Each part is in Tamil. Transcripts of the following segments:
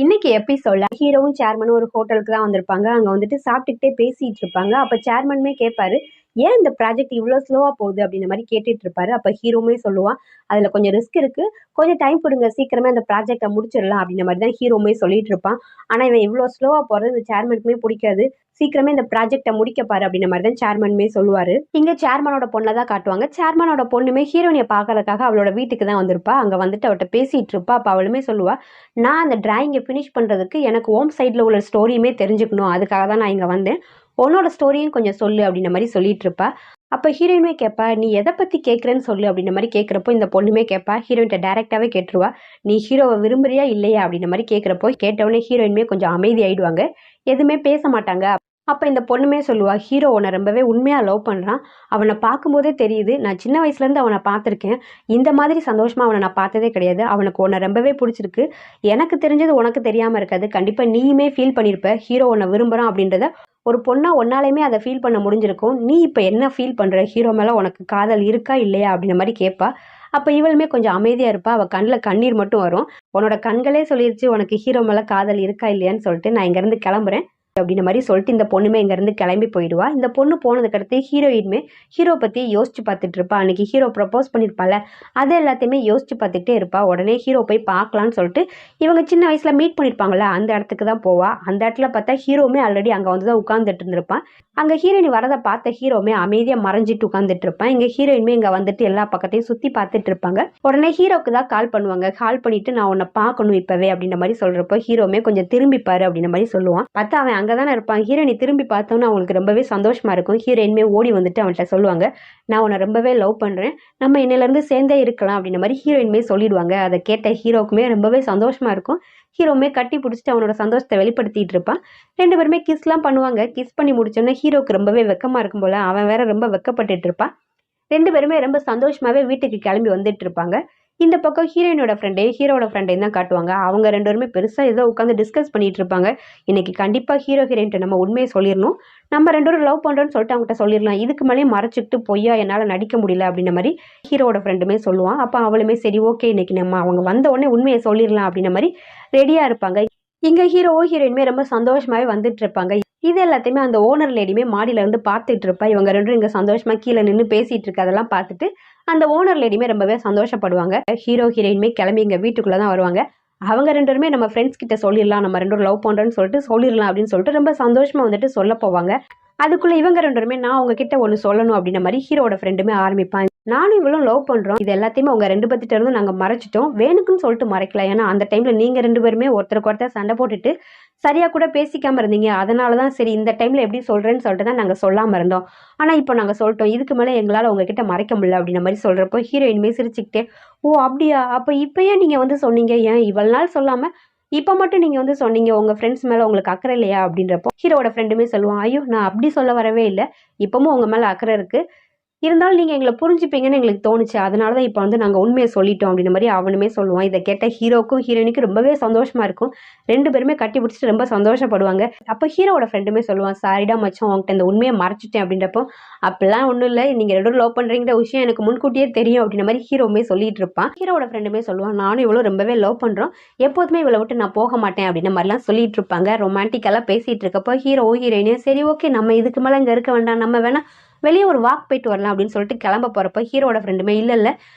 இன்னைக்கு எபிசோட்ல ஹீரோவும் சேர்மனும் ஒரு ஹோட்டலுக்கு தான் வந்திருப்பாங்க. அங்க வந்துட்டு சாப்பிட்டுக்கிட்டே பேசிட்டு இருப்பாங்க. அப்ப சேர்மனுமே கேட்பாரு, ஏன் இந்த ப்ராஜெக்ட் இவ்வளோ ஸ்லோவா போகுது அப்படின்ற மாதிரி கேட்டுட்டு இருப்பாரு. அப்ப ஹீரோவுமே சொல்லுவான், அதுல கொஞ்சம் ரிஸ்க் இருக்கு, கொஞ்சம் டைம் கொடுங்க, சீக்கிரமே அந்த ப்ராஜெக்டை முடிச்சிடலாம் அப்படின்ற மாதிரி தான் ஹீரோவுமே சொல்லிட்டு இருப்பான். ஆனா இவன் இவ்வளோ ஸ்லோவா போறது இந்த சேர்மனுக்குமே பிடிக்காது. சீக்கிரமே இந்த ப்ராஜெக்டை முடிக்க பாரு அப்படின்ற மாதிரி தான் சேர்மனுமே சொல்லுவாரு. இங்க சேர்மனோட பொண்ணை தான் காட்டுவாங்க. சேர்மனோட பொண்ணுமே ஹீரோனியை பார்க்கறதுக்காக அவளோட வீட்டுக்கு தான் வந்திருப்பா. அங்க வந்துட்டு அவட்ட பேசிட்டு இருப்பா. அப்ப அவளுமே சொல்லுவா, நான் அந்த டிராயிங்கை ஃபினிஷ் பண்ணுறதுக்கு எனக்கு ஹோம் சைடில் உள்ள ஸ்டோரியுமே தெரிஞ்சுக்கணும், அதுக்காக தான் நான் இங்கே வந்தேன், உன்னோட ஸ்டோரியும் கொஞ்சம் சொல்லு அப்படின்ற மாதிரி சொல்லிட்டு இருப்பா. அப்போ ஹீரோயினுமே கேட்பா, நீ எதை பற்றி கேட்குறேன்னு சொல்லு அப்படின்ற மாதிரி கேட்குறப்போ இந்த பொண்ணுமே கேட்பா, ஹீரோயின்ட்ட டேரெக்டாகவே கேட்டுருவா, நீ ஹீரோவை விரும்புறியா இல்லையா அப்படின்ற மாதிரி கேட்குறப்போ கேட்டவொடனே ஹீரோயினுமே கொஞ்சம் அமைதி ஆயிடுவாங்க, எதுவுமே பேச மாட்டாங்க. அப்போ இந்த பொண்ணுமே சொல்லுவா, ஹீரோ உன்னை ரொம்பவே உண்மையாக லவ் பண்ணுறான், அவனை பார்க்கும்போதே தெரியுது, நான் சின்ன வயசுலேருந்து அவனை பார்த்துருக்கேன், இந்த மாதிரி சந்தோஷமாக அவனை நான் பார்த்ததே கிடையாது, அவனுக்கு உன்னை ரொம்பவே பிடிச்சிருக்கு, எனக்கு தெரிஞ்சது உனக்கு தெரியாமல் இருக்காது, கண்டிப்பாக நீயுமே ஃபீல் பண்ணியிருப்ப ஹீரோ உன்னை விரும்புகிறான் அப்படின்றத, ஒரு பொண்ணா ஒன்னாலையுமே அதை ஃபீல் பண்ண முடிஞ்சிருக்கும், நீ இப்போ என்ன ஃபீல் பண்ணுற, ஹீரோ மேலே உனக்கு காதல் இருக்கா இல்லையா அப்படின்ற மாதிரி கேட்பா. அப்போ இவளுமே கொஞ்சம் அமைதியாக இருப்பா. அவள் கண்ணில் கண்ணீர் மட்டும் வரும். உன்னோட கண்களே சொல்லிருச்சு உனக்கு ஹீரோ மேலே காதல் இருக்கா இல்லையான்னு சொல்லிட்டு, நான் இங்கேருந்து கிளம்புறேன் அப்படின்ற மாதிரி சொல்லிட்டு இந்த பொண்ணுமே இங்கேருந்து கிளம்பி போயிடுவா. இந்த பொண்ணு போனதுக்கு அடுத்து ஹீரோயின்மே ஹீரோ பற்றி யோசிச்சு பார்த்துட்டு இருப்பா. அன்னைக்கு ஹீரோ ப்ரப்போஸ் பண்ணியிருப்பாள், அது எல்லாத்தையுமே யோசிச்சு பார்த்துக்கிட்டே இருப்பா. உடனே ஹீரோ போய் பார்க்கலான்னு சொல்லிட்டு இவங்க சின்ன வயசில் மீட் பண்ணியிருப்பாங்களே அந்த இடத்துக்கு தான் போவா. அந்த இடத்துல பார்த்தா ஹீரோவுமே ஆல்ரெடி அங்கே வந்து தான் உட்காந்துட்டு இருந்திருப்பான். அங்கே ஹீரோயின் வரதை பார்த்த ஹீரோவுமே அமைதியாக மறைஞ்சிட்டு உட்காந்துட்டு இருப்பான். இங்கே ஹீரோயின்மே இங்கே வந்துட்டு எல்லா பக்கத்தையும் சுற்றி பார்த்துட்டு இருப்பாங்க. உடனே ஹீரோக்கு தான் கால் பண்ணுவாங்க. கால் பண்ணிட்டு நான் உன்னை பார்க்கணும் இப்போவே அப்படின்ற மாதிரி சொல்கிறப்போ ஹீரோவுமே கொஞ்சம் திரும்பிப்பாரு அப்படின்ற மாதிரி சொல்லுவான். பார்த்தா அவன் அங்கே தானே இருப்பான். ஹீரோயினை திரும்பி பார்த்தோன்னா அவங்களுக்கு ரொம்பவே சந்தோஷமா இருக்கும். ஹீரோயின்மே ஓடி வந்துட்டு அவன்கிட்ட சொல்லுவாங்க, நான் உன்னை ரொம்பவே லவ் பண்ணுறேன், நம்ம இன்னிலேருந்து சேர்ந்தே இருக்கலாம் அப்படின்ற மாதிரி ஹீரோயின்மே சொல்லிடுவாங்க. அதை கேட்ட ஹீரோக்குமே ரொம்பவே சந்தோஷமா இருக்கும். ஹீரோவுமே கட்டி பிடிச்சிட்டு அவனோட சந்தோஷத்தை வெளிப்படுத்திட்டு இருப்பான். ரெண்டு பேருமே கிஸ்லாம் பண்ணுவாங்க. கிஸ் பண்ணி முடிச்சோன்னா ஹீரோக்கு ரொம்பவே வெக்கமா இருக்கும் போல, அவன் வேற ரொம்ப வெக்கப்பட்டுட்டு இருப்பான். ரெண்டு பேருமே ரொம்ப சந்தோஷமாவே வீட்டுக்கு கிளம்பி வந்துட்டு இருப்பாங்க. இந்த பக்கம் ஹீரோயினோட ஹீரோட ஃப்ரெண்டையும் தான் காட்டுவாங்க. அவங்க ரெண்டு பேருமே பெருசாக ஏதோ உட்காந்து டிஸ்கஸ் பண்ணிட்டு இருப்பாங்க. இன்னைக்கு கண்டிப்பாக ஹீரோயின்ட்ட நம்ம உண்மையை சொல்லிடணும், நம்ம ரெண்டு பேரும் லவ் பண்ணுறோன்னு சொல்லிட்டு அவங்ககிட்ட சொல்லிடலாம், இதுக்கு மேலேயும் மறைச்சிட்டு பொய்யா என்னால் நடிக்க முடியல அப்படின்ற மாதிரி ஹீரோட ஃப்ரெண்டுமே சொல்லுவான். அப்போ அவளுமே சரி ஓகே, இன்னைக்கு நம்ம அவங்க வந்த உடனே உண்மையை சொல்லிடலாம் அப்படின்ற மாதிரி ரெடியாக இருப்பாங்க. இங்க ஹீரோவும் ஹீரோயினுமே ரொம்ப சந்தோஷமாவே வந்துட்டு இருப்பாங்க. இது எல்லாத்தையுமே அந்த ஓனர் லேடியுமே மாடியில இருந்து பார்த்துட்டு இருப்பா. இவங்க ரெண்டும் இங்க சந்தோஷமா கீழே நின்று பேசிட்டு இருக்கதெல்லாம் பார்த்துட்டு அந்த ஓனர் லேடியுமே ரொம்பவே சந்தோஷப்படுவாங்க. ஹீரோ ஹீரோயினுமே கிளம்பி இங்க வீட்டுக்குள்ள தான் வருவாங்க. அவங்க ரெண்டு பேருமே நம்ம ஃப்ரெண்ட்ஸ் கிட்ட சொல்லிடலாம், நம்ம ரெண்டும் லவ் பண்றோம்னு சொல்லிட்டு சொல்லிடலாம் அப்படின்னு சொல்லிட்டு ரொம்ப சந்தோஷமா வந்துட்டு சொல்ல போவாங்க. அதுக்குள்ள இவங்க ரெண்டு பேருமே நான் உங்ககிட்ட ஒன்று சொல்லணும் அப்படின்ற மாதிரி ஹீரோட ஃப்ரெண்டுமே ஆரம்பிப்பான். நானும் இவ்வளவு லவ் பண்றோம், இது எல்லாத்தையுமே உங்க ரெண்டு பத்திட்ட இருந்து நாங்க மறைச்சிட்டோம், வேணுக்குன்னு சொல்லிட்டு மறைக்கல, ஏன்னா அந்த டைம்ல நீங்க ரெண்டு பேருமே ஒருத்தருக்கு ஒருத்தர் சண்டை போட்டுட்டு சரியா கூட பேசிக்காம இருந்தீங்க, அதனாலதான் சரி இந்த டைம்ல எப்படி சொல்றேன்னு சொல்லிட்டு தான் நாங்க சொல்லாம இருந்தோம், ஆனா இப்போ நாங்க சொல்லிட்டோம், இதுக்கு மேல எங்களால உங்ககிட்ட மறைக்க முடியல அப்படின்ற மாதிரி சொல்றப்போ ஹீரோயின்மே சிரிச்சுக்கிட்டே, ஓ அப்படியா, அப்ப இப்ப ஏன் நீங்க வந்து சொன்னீங்க, ஏன் இவ்வளவு நாள் சொல்லாம இப்ப மட்டும் நீங்க வந்து சொன்னீங்க, உங்க ஃப்ரெண்ட்ஸ் மேல உங்களுக்கு அக்கறை இல்லையா அப்படின்றப்போ ஹீரோட ஃப்ரெண்டுமே சொல்லுவான், ஐயோ நான் அப்படி சொல்ல வரவே இல்லை, இப்பவும் உங்க மேல அக்கறை இருக்கு, இருந்தாலும் நீங்க எங்களை புரிஞ்சுப்பீங்கன்னு எங்களுக்கு தோணுச்சு, அதனாலதான் இப்ப வந்து நாங்க உண்மையை சொல்லிட்டோம் அப்படின்ற மாதிரி அவனுமே சொல்லுவான். இதை கேட்ட ஹீரோக்கும் ஹீரோயினுக்கும் ரொம்பவே சந்தோஷமா இருக்கும். ரெண்டு பேருமே கட்டி பிடிச்சிட்டு ரொம்ப சந்தோஷப்படுவாங்க. அப்ப ஹீரோட ஃப்ரெண்டுமே சொல்லுவான், சாரிடா மச்சான் உங்ககிட்ட இந்த உண்மையை மறைச்சிட்டேன் அப்படின்றப்போ, அப்படிலாம் ஒண்ணும் இல்லை, நீங்க ரெண்டும் லவ் பண்றீங்கிற விஷயம் எனக்கு முன்கூட்டியே தெரியும் அப்படின்ற மாதிரி ஹீரோவுமே சொல்லிட்டு இருப்பான். ஹீரோட ஃப்ரெண்டுமே சொல்லுவான், நானும் இவ்வளவு ரொம்பவே லவ் பண்றோம், எப்போதுமே இவளை விட்டு நான் போக மாட்டேன் அப்படின்ற மாதிரிலாம் சொல்லிட்டு இருப்பாங்க. ரொமான்டிக்கெல்லாம் பேசிட்டு இருக்கப்போ ஹீரோவும் ஹீரோயினையும் சரி ஓகே நம்ம இதுக்கு மேல இங்க இருக்க வேண்டாம், நம்ம வேணா வெளியே ஒரு வாக் போயிட்டு வரலாம் அப்படின்னு சொல்லிட்டு கிளம்ப போறப்ப ஹீரோட ஃப்ரெண்டுமே இல்ல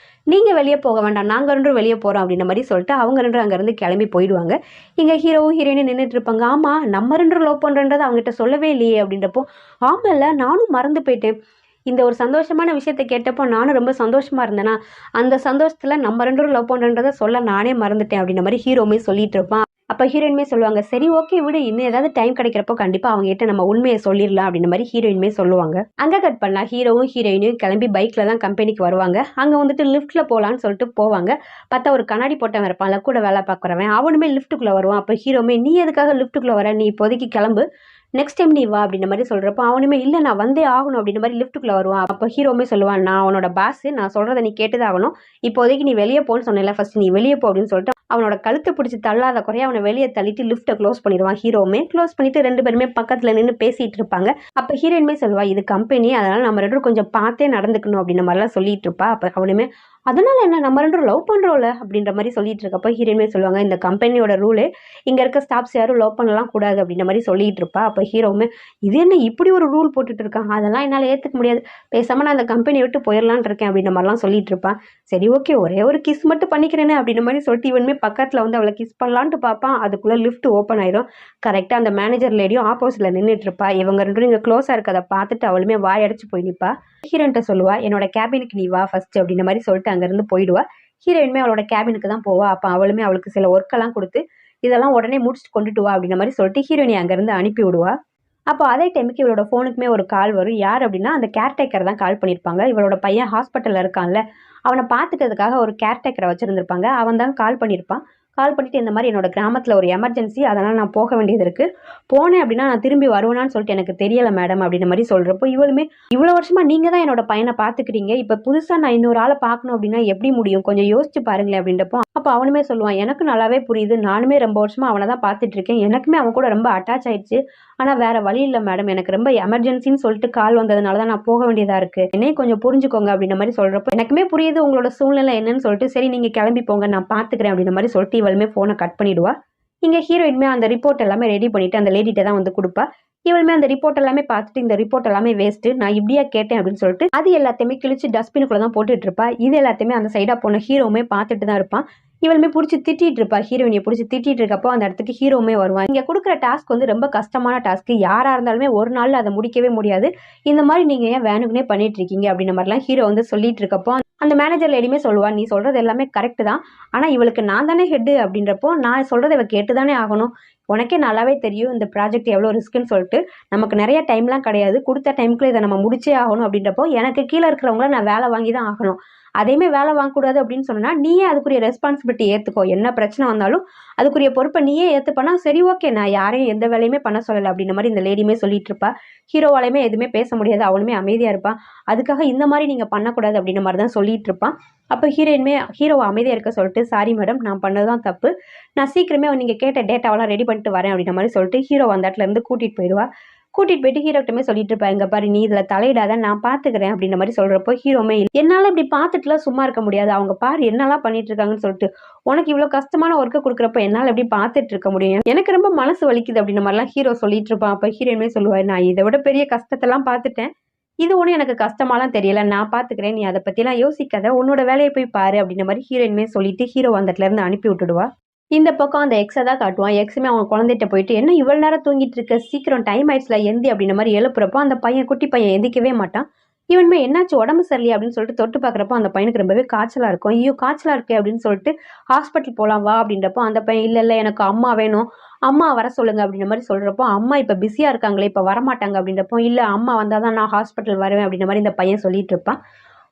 நீங்க வெளியே போக வேண்டாம், நாங்க ரெண்டும் வெளியே போறோம் அப்படின்ற மாதிரி சொல்லிட்டு அவங்க ரெண்டும் அங்க இருந்து கிளம்பி போயிடுவாங்க. இங்க ஹீரோவும் ஹீரோயினும் நின்றுட்டு இருப்பாங்க. ஆமா நம்ம ரெண்டும் லவ் பண்றோன்றது அவங்ககிட்ட சொல்லவே இல்லையே அப்படின்றப்போ, ஆமா இல்ல நானும் மறந்து போயிட்டேன், இந்த ஒரு சந்தோஷமான விஷயத்த கேட்டப்போ நானும் ரொம்ப சந்தோஷமா இருந்தேனா, அந்த சந்தோஷத்துல நம்ம ரெண்டும் லவ் பண்றோன்றதை சொல்ல நானே மறந்துட்டேன் அப்படின்ற மாதிரி ஹீரோவுமே சொல்லிட்டு இருப்பான். அப்ப ஹீரோயின்மே சொல்லுவாங்க, சரி ஓகே விடு, இன்னும் ஏதாவது டைம் கிடைக்கிறப்போ கண்டிப்பா அவங்க கிட்ட நம்ம உண்மையை சொல்லிடலாம் அப்படின்ற மாதிரி ஹீரோயின்மே சொல்லுவாங்க. அங்க கட் பண்ணா ஹீரோவும் ஹீரோயினும் கிளம்பி பைக்ல தான் கம்பெனிக்கு வருவாங்க. அங்க வந்துட்டு லிஃப்ட்ல போலான்னு சொல்லிட்டு போவாங்க. பார்த்தா ஒரு கண்ணாடி போட்டவன் இருப்பான்ல கூட வேலை பார்க்குறவன், அவனுமே லிஃப்ட்டுக்குள்ள வருவான். அப்ப ஹீரோமே நீ எதுக்காக லிஃப்ட்டுக்குள்ள வர, நீ இப்போதைக்கு கிளம்பு, நெக்ஸ்ட் டைம் நீ வா அப்படின்ற மாதிரி சொல்றப்போ அவனுமே இல்லை நான் வந்தே ஆகணும் அப்படின்ற மாதிரி லிஃப்ட்டுக்குள்ள வருவான். அப்போ ஹீரோமே சொல்லுவான், நான் உன்னோட பாஸ், நான் சொல்றதை நீ கேட்டுதான் ஆகணும், இப்போதைக்கு நீ வெளியே போன்னு சொன்னல, ஃபர்ஸ்ட் நீ வெளியே போ அப்படின்னு சொல்லிட்டு அவனோட கழுத்தை பிடிச்சி தள்ளாத குறைய அவனை வெளியே தள்ளிட்டு லிஃப்ட்டை க்ளோஸ் பண்ணிடுவான். ஹீரோவுமே க்ளோஸ் பண்ணிட்டு ரெண்டு பேருமே பக்கத்துல நின்று பேசிட்டு இருப்பாங்க. அப்ப ஹீரோயின்மே சொல்லுவா, இது கம்பெனி, அதனால நம்ம ரெண்டும் கொஞ்சம் பார்த்தே நடந்துக்கணும் அப்படின்ற மாதிரிலாம் சொல்லிட்டு இருப்பா. அப்ப அவனுமே அதனால என்ன நம்ம 2 லவ் பண்ணுறோம்ல அப்படின்ற மாதிரி சொல்லிட்டு இருக்கப்போ ஹீரோயினுமே சொல்லுவாங்க, இந்த கம்பெனியோட ரூலு இங்கே இருக்க ஸ்டாஃப்ஸ் யாரும் லவ் பண்ணலாம் கூடாது அப்படின்ற மாதிரி சொல்லிட்டு இருப்பா. அப்போ ஹீரோவுமே இது என்ன இப்படி ஒரு ரூல் போட்டுட்டு இருக்கான், அதெல்லாம் என்னால் ஏற்றுக்க முடியாது, பேசாமல் நான் அந்த கம்பெனி விட்டு போயிடலான்னு இருக்கேன் அப்படின்ற மாதிரிலாம் சொல்லிட்டு இருப்பான். சரி ஓகே ஒரே ஒரு கிஸ் மட்டும் பண்ணிக்கிறேனே அப்படின்ற மாதிரி சொல்லிட்டு இவனுமே பக்கத்தில் வந்து அவளை கிஸ் பண்ணலான்ட்டு பார்ப்பான். அதுக்குள்ளே லிஃப்ட் ஓப்பன் ஆயிரும். கரெக்டாக அந்த மேனேஜர் லேடியும் ஆப்போசிட்டில் நின்றுட்டு இருப்பா. இவங்க 2 இங்கே க்ளோஸாக இருக்கதை பார்த்துட்டு அவளுமே வாய் அடைச்சு போய் நிற்பா. ஹீரோன்ட்ட சொல்லுவா, என்னோட கேபினுக்கு நீ வா ஃபர்ஸ்ட் அப்படின்ற மாதிரி சொல்லிட்டு அங்கேருந்து போயிடுவா. ஹீரோயினுமே அவளோட கேபினுக்கு தான் போவா. அப்போ அவளுமே அவளுக்கு சில ஒர்க்கெல்லாம் கொடுத்து இதெல்லாம் உடனே முடிச்சுட்டு கொண்டுட்டு வா அப்படின்ற மாதிரி சொல்லிட்டு ஹீரோயினை அங்கேருந்து அனுப்பி விடுவா. அப்போ அதே டைமுக்கு இவளோட ஃபோனுக்குமே ஒரு கால் வரும். யார் அப்படின்னா அந்த கேர்டேக்கர் தான் கால் பண்ணியிருப்பாங்க. இவளோட பையன் ஹாஸ்பிட்டலில் இருக்கான்ல, அவனை பார்த்துக்கிறதுக்காக ஒரு கேர்டேக்கரை வச்சுருந்துருப்பாங்க. அவன் தான் கால் பண்ணியிருப்பான். கால் பண்ணிவிட்டு இந்த மாதிரி என்னோட கிராமத்தில் ஒரு எமர்ஜென்சி, அதனால் நான் போக வேண்டியது இருக்குது, போனேன் அப்படின்னா நான் திரும்பி வருவேனான்னு சொல்லிட்டு எனக்கு தெரியலை மேடம் அப்படின்ற மாதிரி சொல்கிறப்போ இவளுமே இவ்வளோ வருஷமாக நீங்கள் தான் என்னோட பையனை பார்த்துக்கிறீங்க, இப்போ புதுசாக நான் இன்னொரு ஆளை பார்க்கணும் அப்படின்னா எப்படி முடியும், கொஞ்சம் யோசிச்சு பாருங்களேன் அப்படின்றப்போ அப்போ அவனுமே சொல்லுவான், எனக்கு நல்லாவே புரியுது, நானுமே ரொம்ப வருஷமாக அவனை தான் பார்த்துட்ருக்கேன், எனக்குமே அவன் கூட ரொம்ப அட்டாச் ஆயிடுச்சு, ஆனால் வேறு வழி இல்லை மேடம், எனக்கு ரொம்ப எமர்ஜென்சின்னு சொல்லிட்டு கால் வந்ததுனால தான் நான் போக வேண்டியதாக இருக்குது, என்னையும் கொஞ்சம் புரிஞ்சுக்கோங்க அப்படின்ற மாதிரி சொல்கிறப்போ எனக்குமே புரியுது உங்களோட சூழ்நிலை என்னன்னு சொல்லிட்டு, சரி நீங்கள் கிளம்பி போங்க நான் பார்த்துக்கிறேன் அப்படின்ற மாதிரி சொல்லிட்டு இவளுமே ஃபோனை கட் பண்ணிவிடுவா. இங்கே ஹீரோயினுமே அந்த ரிப்போர்ட் எல்லாமே ரெடி பண்ணிவிட்டு அந்த லேடிகிட்ட தான் வந்து கொடுப்பா. இவளுமே அந்த ரிப்போர்ட் எல்லாமே பார்த்துட்டு இந்த ரிப்போர்ட் எல்லாமே வேஸ்ட்டு, நான் இப்படியா கேட்டேன் அப்படின்னு சொல்லிட்டு அது எல்லாத்தையுமே கிழிச்சு டஸ்ட்பினுக்குள்ளே தான் போட்டுட்டு இருப்பா. இது எல்லாத்தையுமே அந்த சைடாக போன ஹீரோவுமே பார்த்துட்டு தான் இருப்பான். இவளுமே பிடிச்சி திட்டிகிட்டு இருப்பா. ஹீரோயினை பிடிச்சி திட்டிகிட்டு இருக்கப்போ அந்த இடத்துக்கு ஹீரோவுமே வருவான். இங்கே கொடுக்குற டாஸ்க் வந்து ரொம்ப கஷ்டமான டாஸ்க்கு, யாராக இருந்தாலுமே ஒரு நாளில் அதை முடிக்கவே முடியாது, இந்த மாதிரி நீங்கள் ஏன் வேணுக்குனே பண்ணிட்டு இருக்கீங்க அப்படின்ற மாதிரிலாம் ஹீரோ வந்து சொல்லிட்டு இருக்கப்போ அந்த மேனேஜர் லேடியுமே சொல்லுவாள், நீ சொல்கிறது எல்லாமே கரெக்டு தான், ஆனால் இவளுக்கு நான் தானே ஹெட்டு அப்படின்றப்போ நான் சொல்கிறத இவள் கேட்டு தானே ஆகணும், உனக்கே நல்லாவே தெரியும் இந்த ப்ராஜெக்ட் எவ்வளோ ரிஸ்க்குன்னு சொல்லிட்டு, நமக்கு நிறைய டைம்லாம் கிடையாது, கொடுத்த டைமுக்குள்ளே இதை நம்ம முடிச்சே ஆகணும் அப்படின்றப்போ எனக்கு கீழே இருக்கிறவங்கள நான் வேலை வாங்கி தான் ஆகணும், அதையுமே வேலை வாங்கக்கூடாது அப்படின்னு சொன்னால் நீயே அதுக்குரிய ரெஸ்பான்சிபிலிட்டி ஏற்றுக்கோ, என்ன பிரச்சனை வந்தாலும் அதுக்குரிய பொறுப்பை நீயே ஏற்றுப்பனா சரி ஓகே, நான் யாரையும் எந்த வேலையுமே பண்ண சொல்லலை அப்படின்ற மாதிரி இந்த லேடியுமே சொல்லிட்டு இருப்பா. ஹீரோவாலையுமே எதுவுமே பேச முடியாது, அவனுமே அமைதியாக இருப்பான். அதுக்காக இந்த மாதிரி நீங்கள் பண்ணக்கூடாது அப்படின்ற மாதிரி தான் சொல்லிட்டு இருப்பான். அப்போ ஹீரோவை அமைதியாக இருக்க சொல்லிட்டு, சாரி மேடம் நான் பண்ணது தான் தப்பு, நான் சீக்கிரமே நீங்கள் கேட்ட டேட்டாவெல்லாம் ரெடி பண்ணிட்டு வரேன் அப்படின்ற மாதிரி சொல்லிட்டு ஹீரோ அந்த இடத்துல இருந்து கூட்டிகிட்டு போயிடுவா. கூட்டிகிட்டு போயிட்டு ஹீரோக்கிட்டமே சொல்லிட்டு இருப்பா, இங்கே பாரு நீ இதில் தலையிடாத நான் பார்த்துக்கிறேன் அப்படின்ற மாதிரி சொல்கிறப்போ ஹீரோமே என்னால் இப்படி பார்த்துட்டுலாம் சும்மா இருக்க முடியாது, அவங்க பாரு என்னெல்லாம் பண்ணிட்டு இருக்காங்கன்னு சொல்லிட்டு, உனக்கு இவ்வளோ கஷ்டமான ஒர்க்கை கொடுக்குறப்ப என்னால் எப்படி பார்த்துட்டு இருக்க முடியும், எனக்கு ரொம்ப மனசு வலிக்குது அப்படின்ற மாதிரிலாம் ஹீரோ சொல்லிட்டு இருப்பான். அப்போ ஹீரோயுமே சொல்லுவார், நான் இதை விட பெரிய கஷ்டத்தெல்லாம் பார்த்துட்டேன், இது ஒன்றும் எனக்கு கஷ்டமாலாம் தெரியல, நான் பார்த்துக்கிறேன், நீ அதை பற்றிலாம் யோசிக்காத, உன்னோட வேலையை போய் பாரு அப்படின்ற மாதிரி ஹீரோயினுமே சொல்லிட்டு ஹீரோ அந்த இடத்துல இருந்து அனுப்பி விட்டுடுவா. இந்த பக்கம் அந்த எக்ஸை தான் காட்டுவான். எக்ஸுமே அவன் குழந்தைகிட்ட போயிட்டு, என்ன இவ்வளோ நேரம் தூங்கிட்டு இருக்க, சீக்கிரம் டைம் ஆயிடுச்சுல எந்தி அப்படின்ற மாதிரி எழுப்புறப்போ அந்த பையன் குட்டி பையன் எந்திக்கவே மாட்டான். இவனுமே என்னாச்சு உடம்பு சரியில்லை அப்படின்னு சொல்லிட்டு தொட்டு பார்க்குறப்போ அந்த பையனுக்கு ரொம்பவே காய்ச்சலாக இருக்கும். ஐயோ காய்ச்சலாக இருக்கே அப்படின்னு சொல்லிட்டு ஹாஸ்பிட்டல் போகலாம் வா அப்படின்றப்போ அந்த பையன் இல்லை இல்லை எனக்கு அம்மா வேணும், அம்மா வர சொல்லுங்க அப்படின்ற மாதிரி சொல்கிறப்போ அம்மா இப்போ பிஸியாக இருக்காங்களே இப்போ வரமாட்டாங்க அப்படின்றப்போ, இல்லை அம்மா வந்தால் தான் நான் ஹாஸ்பிட்டல் வருவேன் அப்படின்ற மாதிரி இந்த பையன் சொல்லிட்டு இருப்பான்.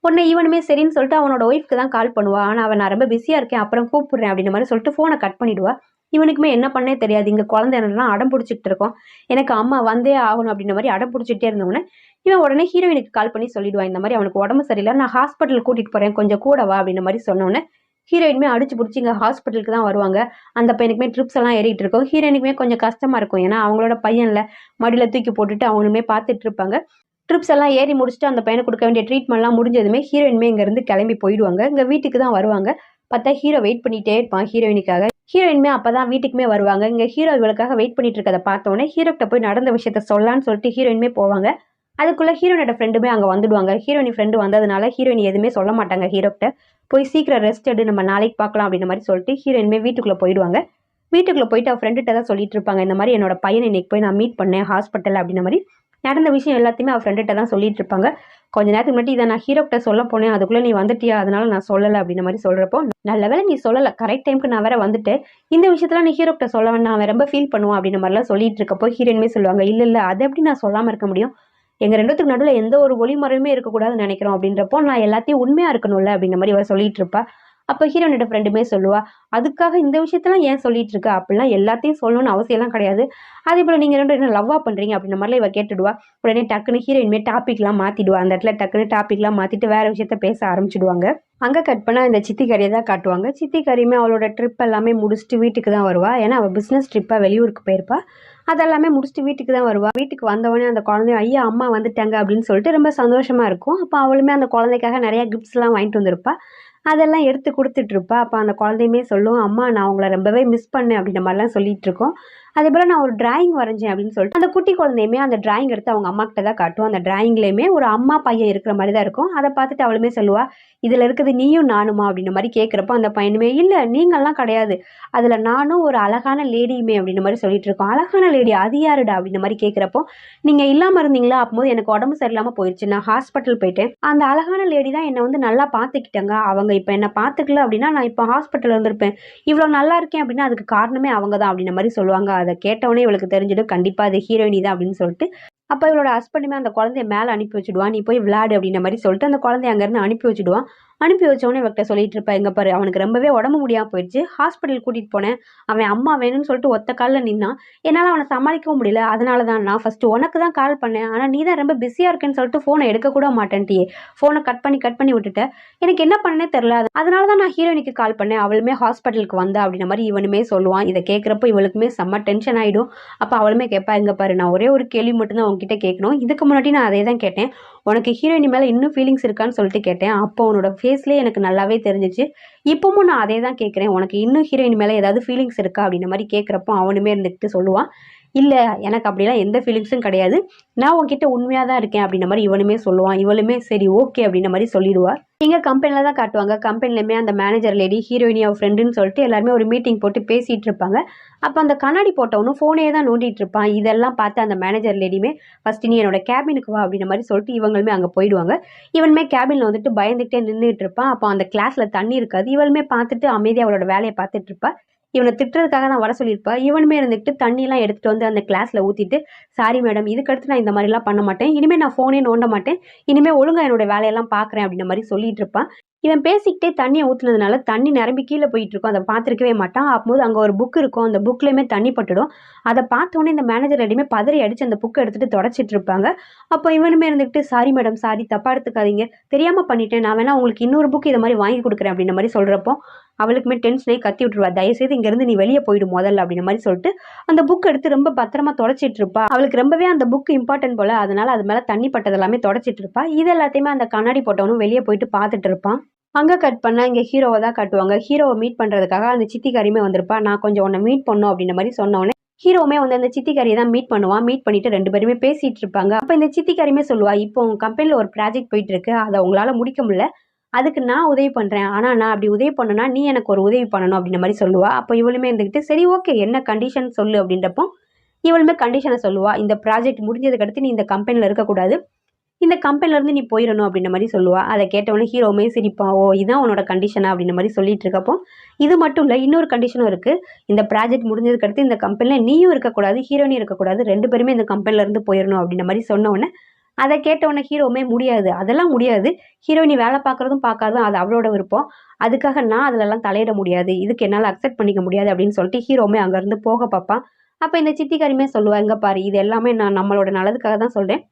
உடனே இவனுமே சரின்னு சொல்லிட்டு அவனோட ஒய்ஃப்க்கு தான் கால் பண்ணுவா. ஆனால் அவன் நான் ரொம்ப பிஸியாக இருக்கேன் அப்புறம் கூப்பிடுறேன் அப்படின்ற மாதிரி சொல்லிட்டு ஃபோனை கட் பண்ணிவிடுவா. இவனுக்குமே என்ன பண்ணே தெரியாது, இங்கே குழந்தை என்னன்னா அடம் பிடிச்சிட்டு இருக்கோம், எனக்கு அம்மா வந்தே ஆகணும் அப்படின்ற மாதிரி அடம் பிடிச்சிட்டே இருந்தவொடனே இவன் உடனே ஹீரோயினுக்கு கால் பண்ணி சொல்லிடுவான், இந்த மாதிரி அவனுக்கு உடம்பு சரியில்லை நான் ஹாஸ்பிட்டல் கூட்டிகிட்டு போகிறேன் கொஞ்சம் கூட வா அப்படின்ற மாதிரி சொன்னோன்னே ஹீரோயினுமே அடிச்சு பிடிச்சி இங்கே ஹாஸ்பிட்டலுக்கு தான் வருவாங்க. அந்த பையனுக்குமே ட்ரிப்ஸ் எல்லாம் ஏறிட்டு இருக்கும். ஹீரோயினுக்குமே கொஞ்சம் கஷ்டமாக இருக்கும், ஏன்னா அவங்களோட பையனில் மடியில் தூக்கி போட்டுட்டு அவங்களுமே பார்த்துட்டு இருப்பாங்க. ட்ரிப்ஸ் எல்லாம் ஏறி முடிச்சுட்டு அந்த பையனை கொடுக்க வேண்டிய ட்ரீட்மெண்ட்லாம் முடிஞ்சதுமே ஹீரோயினுமே இங்கேருந்து கிளம்பி போயிடுவாங்க. இங்கே வீட்டுக்கு தான் வருவாங்க. பார்த்தா ஹீரோ வெயிட் பண்ணிகிட்டே இருப்பான் ஹீரோயினுக்காக. ஹீரோயினுமே அப்போ தான் வீட்டுக்குமே வருவாங்க. இங்கே ஹீரோ இவளுக்காக வெயிட் பண்ணிட்டு இருக்கதை பார்த்தோன்னே ஹீரோக்கிட்ட போய் நடந்த விஷயத்த சொல்லலான்னு சொல்லிட்டு ஹீரோயினுமே போவாங்க. அதுக்குள்ளே ஹீரோயினோட ஃப்ரெண்டுமே அங்கே வந்துடுவாங்க. ஹீரோயின் ஃப்ரெண்டு வந்ததுனால ஹீரோயின் எதுவுமே சொல்ல மாட்டாங்க ஹீரோக்கிட்ட, போய் சீக்கிரம் ரெஸ்ட் எடு நம்ம நாளைக்கு பார்க்கலாம் அப்படின்ற மாதிரி சொல்லிட்டு ஹீரோயினுமே வீட்டுக்குள்ளே போயிடுவாங்க. வீட்டுக்குள்ளே போயிட்டு அவள் ஃப்ரெண்டுகிட்ட தான் சொல்லிட்டு இருப்பாங்க, இந்த மாதிரி என்னோட பையனை இன்னைக்கு போய் நான் மீட் பண்ணேன் ஹாஸ்பிட்டல் அப்படின்ற மாதிரி நடந்த விஷயம் எல்லாத்தையுமே அவள் ஃப்ரெண்டுகிட்ட தான் சொல்லிட்டு இருப்பாங்க. கொஞ்ச நேரத்துக்கு முன்னாடி இதை நான் ஹீரோக்கிட்ட சொல்ல போனேன், அதுக்குள்ளே நீ வந்துட்டியா அதனால நான் சொல்லலை அப்படின்ற மாதிரி சொல்கிறப்போ, நல்ல வேலை நீ சொல்லலை, கரெக்ட் டைமுக்கு நான் வேற வந்துட்டேன், இந்த விஷயத்தில் நீ ஹீரோக்கிட்ட சொல்ல வேண்டாம், அவன் ரொம்ப ஃபீல் பண்ணுவான் அப்படின்ற மாதிரிலாம் சொல்லிட்டு இருக்கப்போ ஹீரோயினுமே சொல்லுவாங்க, இல்லை இல்லை அதை எப்படி நான் சொல்லாமல் இருக்க முடியும், எங்கள் ரெண்டுத்துக்கு நடுவில் எந்த ஒரு ஒளிமறையுமே இருக்கக்கூடாதுன்னு நினைக்கிறோம் அப்படின்றப்போ நான் எல்லாத்தையும் உண்மையாக இருக்கணும்ல அப்படின்ற மாதிரி அவள் சொல்லிட்டு இருப்பா. அப்போ ஹீரோனோட ஃப்ரெண்டுமே சொல்லுவா, அதுக்காக இந்த விஷயத்தெல்லாம் ஏன் சொல்லிட்டு இருக்கா, அப்படிலாம் எல்லாத்தையும் சொல்லணும்னு அவசியம்லாம் கிடையாது, அதே போல் நீங்கள் ரெண்டும் என்ன லவ்வாக பண்ணுறீங்க அப்படின்ற மாதிரிலாம் இவ கேட்டுடுவா. உடனே டக்குன்னு ஹீரோயின்மே டாப்பிக்லாம் மாற்றிடுவா. அந்த இடத்துல டக்குன்னு டாப்பிக்லாம் மாற்றிட்டு வேறு விஷயத்த பேச ஆரம்பிச்சிடுவாங்க. அங்கே கட் பண்ணால் இந்த சித்தி கறியை தான் காட்டுவாங்க. சித்தி கறியுமே அவளோட ட்ரிப் எல்லாமே முடிச்சுட்டு வீட்டுக்கு தான் வருவா. ஏன்னா அவள் பிஸ்னஸ் ட்ரிப்பாக வெளியூருக்கு போயிருப்பா. அதெல்லாமே முடிச்சுட்டு வீட்டுக்கு தான் வருவா. வீட்டுக்கு வந்தவொடனே அந்த குழந்தைய ஐயா அம்மா வந்துட்டாங்க அப்படின்னு சொல்லிட்டு ரொம்ப சந்தோஷமாக இருக்கும். அப்போ அவளுமே அந்த குழந்தைக்காக நிறையா கிஃப்ட்ஸ்லாம் வாங்கிட்டு வந்திருப்பா. அதெல்லாம் எடுத்து குடுத்துட்ருப்பா. அப்ப அந்த குழந்தையுமே சொல்லும், "அம்மா நான் உங்கள ரொம்பவே மிஸ் பண்ணேன்." அப்படின்ற மாரிலாம் சொல்லிட்டுருக்கும். அதேபோல நான் ஒரு டிராயிங் வரைஞ்சேன் அப்படின்னு சொல்லிட்டு, அந்த குட்டி குழந்தையுமே அந்த டிராயிங் எடுத்து அவங்க அம்மாகிட்ட தான் காட்டும். அந்த டிராயிங்லயுமே ஒரு அம்மா, பையன் இருக்கிற மாரி தான் இருக்கும். அத பார்த்துட்டு அவளுமே சொல்லுவா, "இதுல இருக்குது நீயும் நானுமா?" அப்படின்ற மாரி கேட்கிறப்போ, அந்த பையனுமே, "இல்ல நீங்கலாம் கிடையாது. அதுல நானும் ஒரு அழகான லேடியுமே." அப்படின்ற மாரி சொல்லிட்டு இருக்கோம். "அழகான லேடி அது யாருடா?" அப்படின்ற மாரி கேட்கிறப்போ, "நீங்க இல்லாம இருந்தீங்களா? அப்பம்போது எனக்கு உடம்பு சரியில்லாம போயிருச்சு. நான் ஹாஸ்பிட்டல் போயிட்டேன். அந்த அழகான லேடி தான் என்ன வந்து நல்லா பார்த்துக்கிட்டாங்க. அவங்க இப்ப என்ன பார்த்துக்கல அப்படின்னா, நான் இப்ப ஹாஸ்பிட்டல்ல இருந்திருப்பேன். இவ்வளோ நல்லா இருக்கேன் அப்படின்னா, அதுக்கு காரணமே அவங்க தான்." அப்படின்ற மாரி சொல்லுவாங்க. அத கேட்டவுனே இவளுக்கு தெரிஞ்சிடும். கண்டிப்பா அது ஹீரோயினி தான் அப்படின்னு சொல்லிட்டு, அப்ப இவளோட ஹஸ்பண்டுமே அந்த குழந்தைய மேல அனுப்பி வச்சுடுவான். "நீ போய் விளையாடு" அப்படின்ற மாரி சொல்லிட்டு, அந்த குழந்தைய அங்கருந்து அனுப்பி வச்சுடுவான். அனுப்பி வச்சவுனே இவகிட்ட சொல்லிட்டு இருப்பா, "இங்க பாரு அவனுக்கு ரொம்பவே உடம்பு முடியாம போயிடுச்சு. ஹாஸ்பிட்டல் கூட்டிட்டு போனேன். அவன் அம்மா வேணும்னு சொல்லிட்டு ஒத்த கால்ல நின்னான். என்னால அவன சமாளிக்கவும் முடியல. அதனால தான் நான் ஃபர்ஸ்ட்டு உனக்கு தான் கால் பண்ணேன். ஆனா நீ தான் ரொம்ப பிஸியா இருக்கேன்னு சொல்லிட்டு ஃபோன எடுக்க கூட மாட்டேன்ட்டியே. ஃபோன கட் பண்ணி விட்டுட்ட. எனக்கு என்ன பண்ணேன்னே தெரியல. அதனால தான் நான் ஹீரோயினிக்கு கால் பண்ணேன். அவளுமே ஹாஸ்பிட்டலுக்கு வந்தா" அப்படின்ற மாரி இவனுமே சொல்லுவான். இத கேட்கிறப்போ இவளுக்குமே செம்ம டென்ஷன் ஆயிடும். அப்ப அவளுமே கேட்பா, "இங்க பாரு நான் ஒரே ஒரு கேள்வி மட்டும் தான் உன்கிட்ட கேட்கணும். இதுக்கு முன்னாடி நான் அதே தான் கேட்டேன். உனக்கு ஹீரோயினி மேல இன்னும் ஃபீலிங்ஸ் இருக்கான்னு சொல்லிட்டு கேட்டேன். அப்போ உன்னோட ஃபேஸ்லயே எனக்கு நல்லாவே தெரிஞ்சுச்சு. இப்பவும் நான் அதே தான் கேட்கிறேன். உனக்கு இன்னும் ஹீரோயினி மேல ஏதாவது ஃபீலிங்ஸ் இருக்கா?" அப்படின்ற மாரி கேட்கிறப்போ அவனுமே இருந்துகிட்டு சொல்லுவான், "இல்ல எனக்கு அப்படிலாம் எந்த ஃபீலிங்ஸும் கிடையாது. நான் உன்கிட்ட உண்மையா தான் இருக்கேன்." அப்படின்ற மாரி இவனுமே சொல்லுவான். இவளுமே சரி ஓகே அப்படின்ற மாரி சொல்லிடுவா. எங்க கம்பெனில தான் காட்டுவாங்க. கம்பெனிலயுமே அந்த மேனேஜர் லேடி, ஹீரோயினி அவ ஃப்ரெண்டுன்னு சொல்லிட்டு எல்லாருமே ஒரு மீட்டிங் போட்டு பேசிட்டு இருப்பாங்க. அப்ப அந்த கண்ணாடி போட்டவனும் ஃபோனே தான் நோண்டிட்டு இருப்பான். இதெல்லாம் பார்த்து அந்த மேனேஜர் லேடியுமே, "ஃபர்ஸ்ட் நீ என்னோட கேபினுக்கு வா" அப்படின்ற மாரி சொல்லிட்டு இவங்களுமே அங்க போயிடுவாங்க. இவனுமே கேபின்ல வந்துட்டு பயந்துகிட்டே நின்னுட்டு இருப்பான். அப்ப அந்த கிளாஸ்ல தண்ணி இருக்காது. இவளுமே பார்த்துட்டு அமைதியா அவளோட வேலைய பார்த்துட்டு இருப்பா. இவன திட்டுறதுக்காக தான் வர சொல்லியிருப்பா. இவனுமே இருந்துகிட்டு தண்ணிலாம் எடுத்துட்டு வந்து அந்த கிளாஸ்ல ஊத்திட்டு, "சாரி மேடம், இதுக்கடுத்து நான் இந்த மாரிலாம் பண்ண மாட்டேன். இனிமே நான் ஃபோனே நோண்ட மாட்டேன். இனிமே ஒழுங்கா என்னோட வேலையெல்லாம் பார்க்குறேன்" அப்படின்ற மாரி சொல்லிட்டு இருப்பான். இவன் பேசிக்கிட்டே தண்ணிய ஊத்துனதுனால தண்ணி நிரம்பி கீழ போயிட்டு இருக்கும். அத பார்த்திருக்கவே மாட்டான். அப்பம்போது அங்க ஒரு புக் இருக்கும். அந்த புக்லயுமே தண்ணி பட்டுடும். அத பார்த்தோனே இந்த மேனேஜர் லேடியுமே பதறி அடிச்சு அந்த புக்க எடுத்துட்டு தொடச்சிட்டு இருப்பாங்க. அப்ப இவனுமே இருந்துகிட்டு, "சாரி மேடம், சாரி தப்பா எடுத்துக்காதீங்க. தெரியாம பண்ணிட்டேன். நான் வேணா உங்களுக்கு இன்னொரு புக் இத மாரி வாங்கி குடுக்குறேன்" அப்படின்ற மாரி சொல்றப்போ, அவளுக்குமே டென்ஷன் ஆயி கத்தி விட்டுருவா. "தயவுசெய்து இங்கருந்து நீ வெளிய போயிடு மொதல்ல" அப்படின்ற மாரி சொல்லிட்டு, அந்த புக் எடுத்து ரொம்ப பத்திரமா தொடச்சிட்டு இருப்பா. அவளுக்கு ரொம்பவே அந்த புக் இம்பார்ட்டன்ட் போல. அதனால அது மேல தண்ணி பட்டது எல்லாமே தொடச்சிட்டு இருப்பா. இது எல்லாத்தையுமே அந்த கண்ணாடி போட்டவனும் வெளிய போயிட்டு பார்த்துட்டு இருப்பான். அங்க கட் பண்ணா இங்க ஹீரோவ தான் காட்டுவாங்க. ஹீரோவ மீட் பண்றதுக்காக அந்த சித்திக்காரியுமே வந்திருப்பா. "நான் கொஞ்சம் உன்ன மீட் பண்ணணும்" அப்படின்ற மாரி சொன்னோனே, ஹீரோவுமே வந்து அந்த சித்திக்காரிய தான் மீட் பண்ணுவான். மீட் பண்ணிட்டு 2 பேருமே பேசிட்டு இருப்பாங்க. அப்ப இந்த சித்திக்காரியுமே சொல்லுவா, "இப்போ உங்க கம்பெனில ஒரு ப்ராஜெக்ட் போயிட்டு இருக்கு. அத உங்களால முடிக்க முடியல. அதுக்கு நான் உதவி பண்றேன். ஆனா நான் அப்படி உதவி பண்ணேன்னா, நீ எனக்கு ஒரு உதவி பண்ணணும்" அப்படின்ற மாரி சொல்லுவா. அப்ப இவளுமே இருந்துகிட்டு, "சரி ஓகே என்ன கண்டிஷன் சொல்லு" அப்படின்றப்போ, இவளுமே கண்டிஷன சொல்லுவா. "இந்த ப்ராஜெக்ட் முடிஞ்சதுக்கு அடுத்து நீ இந்த கம்பெனில இருக்கக்கூடாது. இந்த கம்பெனில இருந்து நீ போயிறணும்" அப்படின்ற மாரி சொல்லுவா. அத கேட்டவுடனே ஹீரோவுமே சிரிப்பான். "ஓ! இதான் உன்னோட கண்டிஷனா?" அப்படின்ற மாரி சொல்லிட்டு இருக்கப்போ, இது மட்டும் இல்ல இன்னொரு கண்டிஷனும் இருக்கு. இந்த ப்ராஜெக்ட் முடிஞ்சதுக்கு அடுத்து இந்த கம்பெனில நீயும் இருக்கக்கூடாது, ஹீரோயினியும் இருக்கக்கூடாது. 2 பேருமே இந்த கம்பெனில இருந்து போயிறணும் அப்படின்ற மாரி சொன்னவுடனே, அத கேட்டவுடனே ஹீரோவுமே முடியாது. அதெல்லாம் முடியாது. ஹீரோயினி வேல பார்க்குறதும் பார்க்காததும் அது அவளோட விருப்பம். அதுக்காக நான் அதுலலாம் தலையிட முடியாது. இதுக்கு என்னால அக்செப்ட் பண்ணிக்க முடியாது அப்படின்னு சொல்லிட்டு ஹீரோவுமே அங்கருந்து போக பார்ப்பான். அப்ப இந்த சித்திக்காரியுமே சொல்லுவா, "இங்க பாரு இது எல்லாமே நான் நம்மளோட நல்லதுக்காக தான் சொல்றேன்.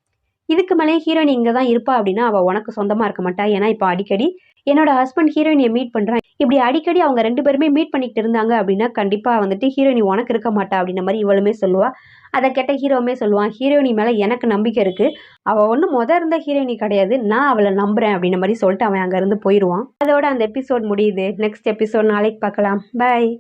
இதுக்கு மேலயும் ஹீரோயின் இங்க தான் இருப்பா அப்படின்னா, அவ உனக்கு சொந்தமா இருக்க மாட்டா. ஏன்னா, இப்ப அடிக்கடி என்னோட ஹஸ்பண்ட் ஹீரோயினிய மீட் பண்றான். இப்படி அடிக்கடி அவங்க 2 பேருமே மீட் பண்ணிக்கிட்டு இருந்தாங்க அப்படின்னா, கண்டிப்பா வந்துட்டு ஹீரோயினி உனக்கு இருக்க மாட்டா அப்படின்ற மாரி இவளுமே சொல்லுவா. அத கேட்ட ஹீரோவுமே சொல்லுவான், "ஹீரோயினி மேல எனக்கு நம்பிக்கை இருக்கு. அவ ஒண்ணும் இருந்த ஹீரோயினி கிடையாது. நான் அவள நம்புறேன்" அப்படின்ற மாரி சொல்லிட்டு அவன் அங்க இருந்து போயிருவான். அதோட அந்த எபிசோட் முடியுது. நெக்ஸ்ட் எபிசோட் நாளைக்கு பார்க்கலாம். பாய்.